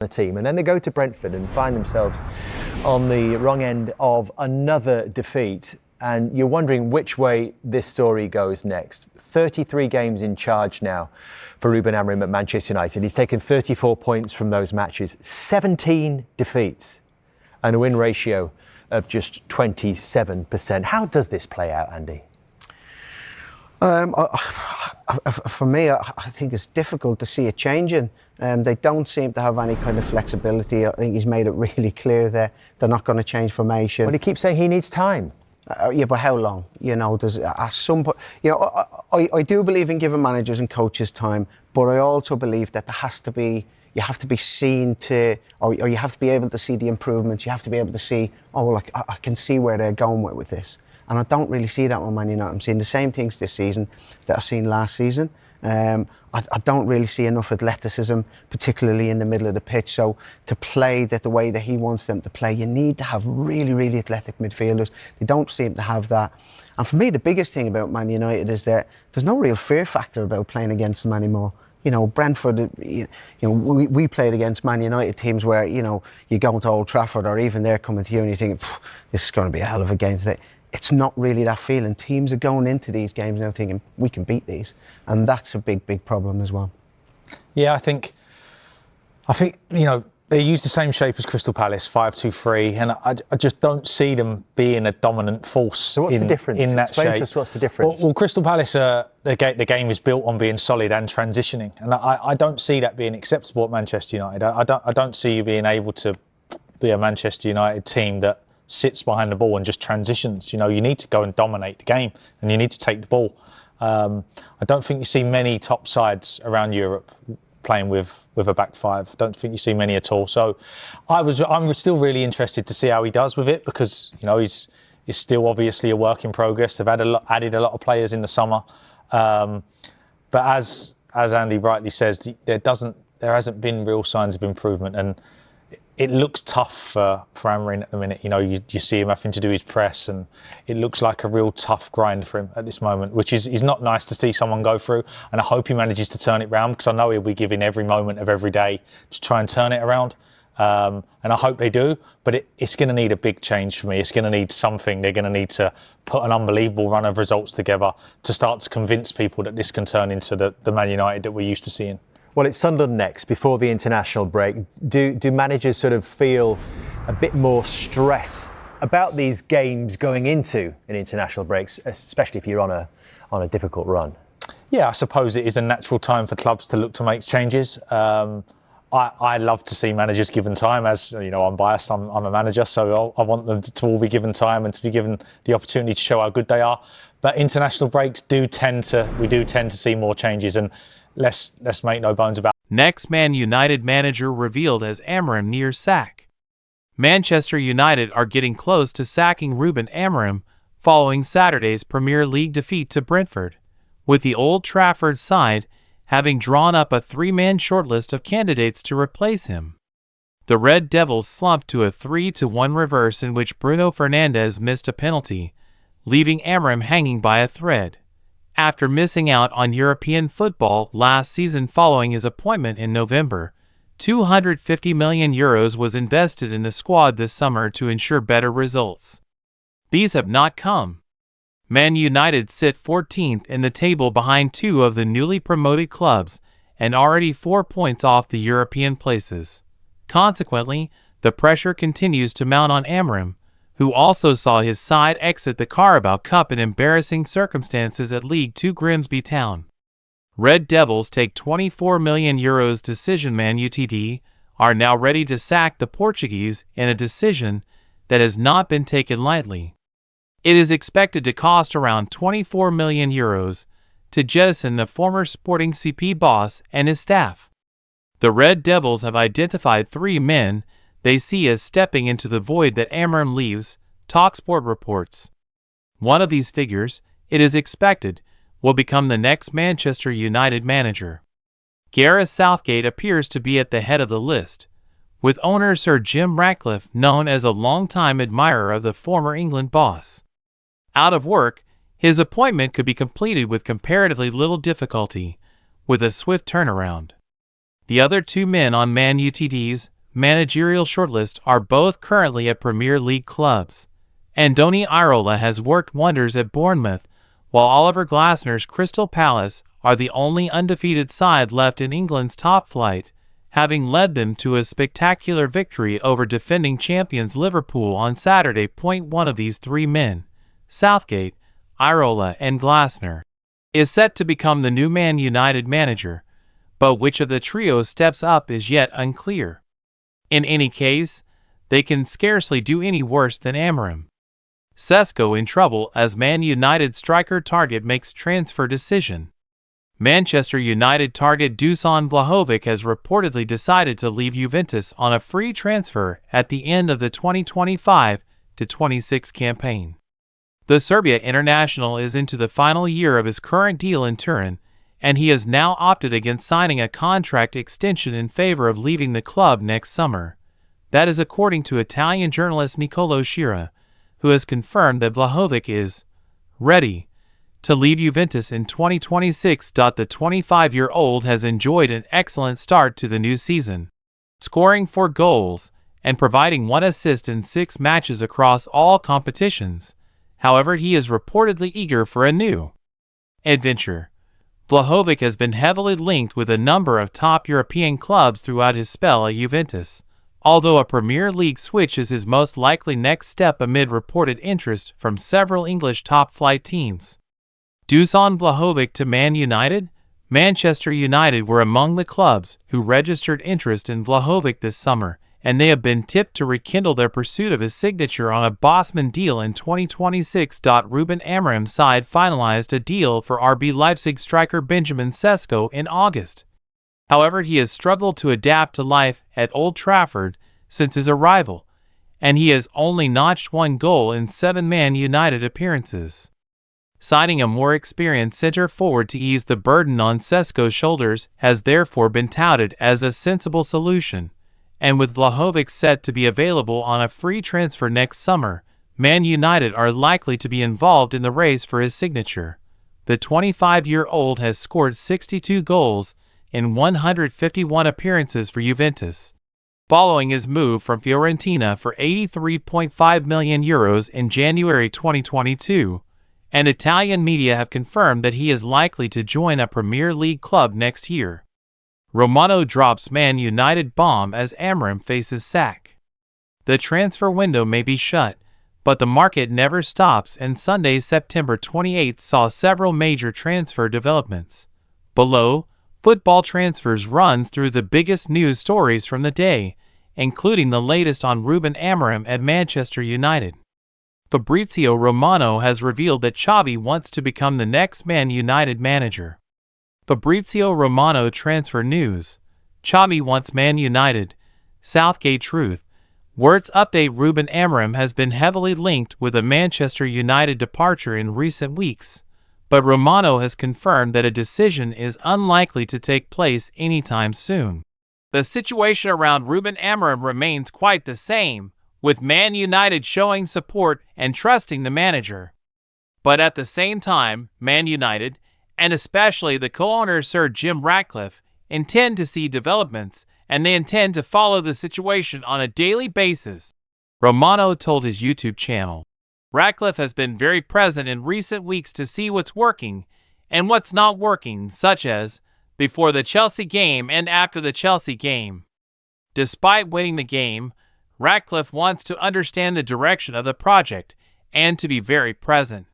the team, and then they go to Brentford and find themselves on the wrong end of another defeat, and you're wondering which way this story goes next. 33 games in charge now for Ruben Amorim at Manchester United. He's taken 34 points from those matches, 17 defeats, and a win ratio of just 27%. How does this play out, Andy? For me, I think it's difficult to see it changing. They don't seem to have any kind of flexibility. I think he's made it really clear that they're not going to change formation. Well, he keeps saying he needs time. Yeah, but how long? You know, there's at some point. You know, I do believe in giving managers and coaches time, but I also believe that there has to be. You have to be seen to, or you have to be able to see the improvements. You have to be able to see, oh, well, I can see where they're going with this. And I don't really see that with Man United. I'm seeing the same things this season that I seen last season. I don't really see enough athleticism, particularly in the middle of the pitch. So to play that the way that he wants them to play, you need to have really, really athletic midfielders. They don't seem to have that. And for me, the biggest thing about Man United is that there's no real fear factor about playing against them anymore. You know, Brentford, we played against Man United teams where, you know, you go into Old Trafford or even they're coming to you and you think, this is going to be a hell of a game today. It's not really that feeling. Teams are going into these games now thinking, we can beat these. And that's a big, big problem as well. Yeah, I think, you know, they use the same shape as Crystal Palace, 5-2-3, and I just don't see them being a dominant force. So what's the difference? In that Explain shape. to us what's the difference. Well, Crystal Palace, the game is built on being solid and transitioning, and I don't see that being acceptable at Manchester United. I don't see you being able to be a Manchester United team that sits behind the ball and just transitions. You know, you need to go and dominate the game, and you need to take the ball. I don't think you see many top sides around Europe playing with a back five. Don't think you see many at all. So I'm still really interested to see how he does with it, because, you know, he's still obviously a work in progress. They've added a lot of players in the summer, but as Andy rightly says, there hasn't been real signs of improvement, and it looks tough for Amorim at the minute. You know, you see him having to do his press, and it looks like a real tough grind for him at this moment, which is not nice to see someone go through. And I hope he manages to turn it around, because I know he'll be giving every moment of every day to try and turn it around. And I hope they do, but it's going to need a big change for me. It's going to need something. They're going to need to put an unbelievable run of results together to start to convince people that this can turn into the Man United that we're used to seeing. Well, it's Sunderland next, before the international break. Do managers sort of feel a bit more stress about these games going into an international break, especially if you're on a difficult run? Yeah, I suppose it is a natural time for clubs to look to make changes. I love to see managers given time. As you know, I'm biased. I'm a manager, so I want them to all be given time and to be given the opportunity to show how good they are. But international breaks do tend to see more changes, and let's make no bones about it. Next Man United manager revealed as Amorim nears sack. Manchester United are getting close to sacking Ruben Amorim following Saturday's Premier League defeat to Brentford, with the Old Trafford side having drawn up a three-man shortlist of candidates to replace him. The Red Devils slumped to a 3-1 reverse in which Bruno Fernandes missed a penalty, leaving Amorim hanging by a thread. After missing out on European football last season following his appointment in November, €250 million was invested in the squad this summer to ensure better results. These have not come. Man United sit 14th in the table behind two of the newly promoted clubs and already 4 points off the European places. Consequently, the pressure continues to mount on Amorim, who also saw his side exit the Carabao Cup in embarrassing circumstances at League Two Grimsby Town. Red Devils take €24 million decision. Man United are now ready to sack the Portuguese in a decision that has not been taken lightly. It is expected to cost around €24 million to jettison the former Sporting CP boss and his staff. The Red Devils have identified 3 men they see as stepping into the void that Amorim leaves, TalkSport reports. One of these figures, it is expected, will become the next Manchester United manager. Gareth Southgate appears to be at the head of the list, with owner Sir Jim Ratcliffe known as a long-time admirer of the former England boss. Out of work, his appointment could be completed with comparatively little difficulty, with a swift turnaround. The other two men on Man Utd's managerial shortlist are both currently at Premier League clubs. Andoni Iraola has worked wonders at Bournemouth, while Oliver Glasner's Crystal Palace are the only undefeated side left in England's top flight, having led them to a spectacular victory over defending champions Liverpool on Saturday. One of these three men, Southgate, Iraola and Glasner, is set to become the new Man United manager, but which of the trio steps up is yet unclear. In any case, they can scarcely do any worse than Amorim. Sesko in trouble as Man United striker target makes transfer decision. Manchester United target Dusan Vlahovic has reportedly decided to leave Juventus on a free transfer at the end of the 2025-26 campaign. The Serbia international is into the final year of his current deal in Turin, and he has now opted against signing a contract extension in favor of leaving the club next summer. That is according to Italian journalist Niccolò Schira, who has confirmed that Vlahovic is ready to leave Juventus in 2026. The 25-year-old has enjoyed an excellent start to the new season, scoring 4 goals and providing 1 assist in 6 matches across all competitions. However, he is reportedly eager for a new adventure. Vlahovic has been heavily linked with a number of top European clubs throughout his spell at Juventus, although a Premier League switch is his most likely next step amid reported interest from several English top-flight teams. Dusan Vlahovic to Man United? Manchester United were among the clubs who registered interest in Vlahovic this summer, and they have been tipped to rekindle their pursuit of his signature on a Bosman deal in 2026. Ruben Amorim's side finalized a deal for RB Leipzig striker Benjamin Sesko in August. However, he has struggled to adapt to life at Old Trafford since his arrival, and he has only notched 1 goal in 7 Man United appearances. Signing a more experienced centre-forward to ease the burden on Sesko's shoulders has therefore been touted as a sensible solution, and with Vlahovic set to be available on a free transfer next summer, Man United are likely to be involved in the race for his signature. The 25-year-old has scored 62 goals in 151 appearances for Juventus, following his move from Fiorentina for €83.5 million in January 2022, and Italian media have confirmed that he is likely to join a Premier League club next year. Romano drops Man United bomb as Amorim faces sack. The transfer window may be shut, but the market never stops, and Sunday, September 28 saw several major transfer developments. Below, Football Transfers runs through the biggest news stories from the day, including the latest on Ruben Amorim at Manchester United. Fabrizio Romano has revealed that Xavi wants to become the next Man United manager. Fabrizio Romano transfer news. Xavi wants Man United. Southgate truth. Words update. Ruben Amorim has been heavily linked with a Manchester United departure in recent weeks, but Romano has confirmed that a decision is unlikely to take place anytime soon. The situation around Ruben Amorim remains quite the same, with Man United showing support and trusting the manager. But at the same time, Man United, and especially the co-owner Sir Jim Ratcliffe, intend to see developments, and they intend to follow the situation on a daily basis, Romano told his YouTube channel. Ratcliffe has been very present in recent weeks to see what's working and what's not working, such as before the Chelsea game and after the Chelsea game. Despite winning the game, Ratcliffe wants to understand the direction of the project and to be very present.